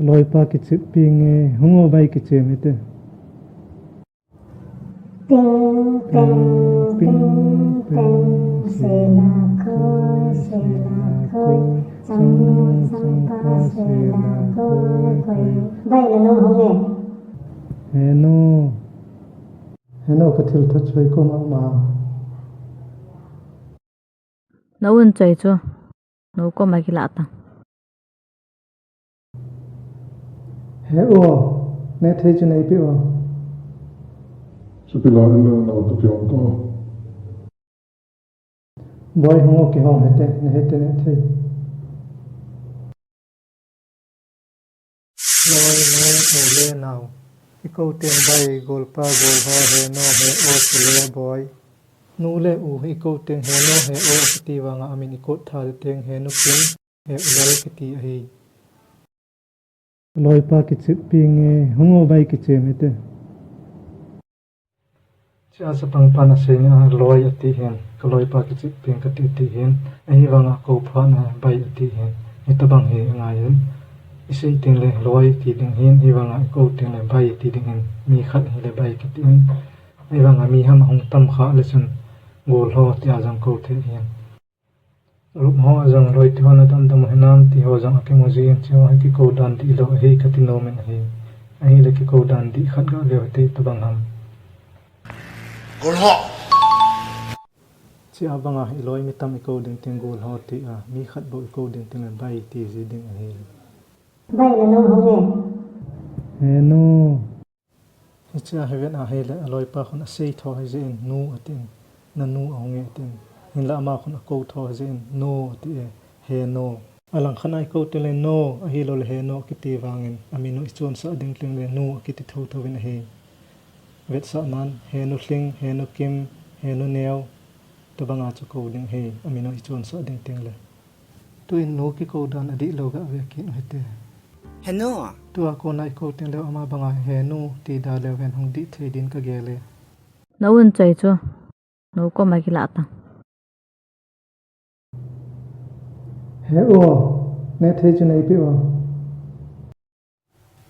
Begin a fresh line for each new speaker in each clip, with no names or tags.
loi pa ki chip ping hungo bai ki chem ite
ping ping ping sela ko sang pa sela ko bai là nông hông nghe
Henu ka thil tha choi ko ma
nấu ăn chơi chưa nấu có mấy cái lạ ta
he o ne thei chu nei pi o
Sa pila ila na to pion ko.
boy hungo ki hong hete ne thei loi o le nào iko ten bai gol pa gol ho he no he o le boy nu le u iko ten he no he o ti wanga amin iko thal ten he nu pin he ulal kiti hi loi pa ki chip ping hungo bai ki chem ite cha sapang pana senya loi ati hen loi pa ki chip ping ka ti hen ai wanga ko pha na bai ati hen itabang he ngayon isei ting le loi ti ding hin hi wanga ko ting le bai ti ding hin mi khat hi le bai ki ti hin ai wanga mi ham hong tam kha le chun gol ho ti ajang ko the hin rup ho ajang loi ti hona tam tam hinam ti ho jang ke moji chu ha ki ko dan ti lo he ka ti no men he ai le ki ko dan di khat ga le te tabang ham
gol ho
chi abanga hi loi mi tam ko ding ting gol ho ti a mi khat bo ko ding ting le bai ti ji ding he
bai là nông hông nghe
Henu icha heaven a hele aloi pa khon sei tho he zen nu atin na nu onge tin hin la ma khon ko tho zen no ti he no alang khanai ko tele no a hi lo le he no ki ti wangin aminu ichon sa ding tling le nu ki ti tho tho win he vet sa nan he nu tling he nu kim he nu neo tobang'a chu ko ding he aminu ichon sa ding ting le tu in no ki ko dan adi lo ga ve kin hete
Henu
tu akouna ko ten le ama banga Henu ti da le ven hong di thei din ka gele
nấu ăn chơi chưa nấu có mấy cái lạ ta
he o ne thei chu nei pi o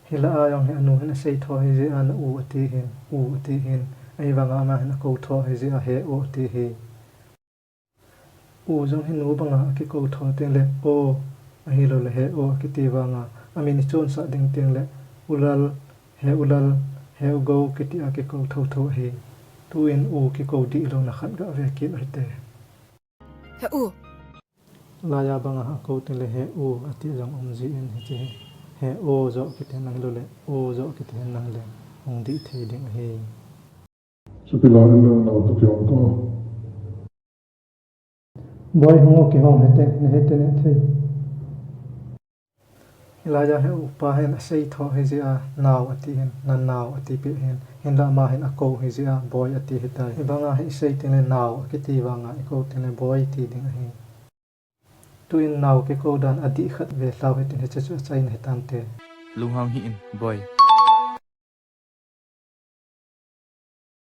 hila ayong he anu hena sei tho he je an u ati hen ai wanga ama hena ko tho he je a he o ti he u jong he nu banga ki ko tho ten le o a hi lo le he o ki ti wanga amin chon sa ding ting le ulal he go ki ti a ki ko tho he tu in u ki ko di lo na khat ga ve ki ai te
Heu
la ya banga ha ko te le he u ati jong ji in he che he o zo ki te nang lo le o zo ki te nang le hong di thei ding he
Sa pila ila na to pion ko.
boy hungo ki hong hete ne thei la ya he upa hen sei tho he je a naw ati hen na naw ati pe hen la ma hen a ko he je a boy ati hetai banga he sei te le naw ki ti wanga ko te le boy ti ding he tu in naw ke ko dan adi khat ve law he te che chu chain he tan te
lunghang hi in boy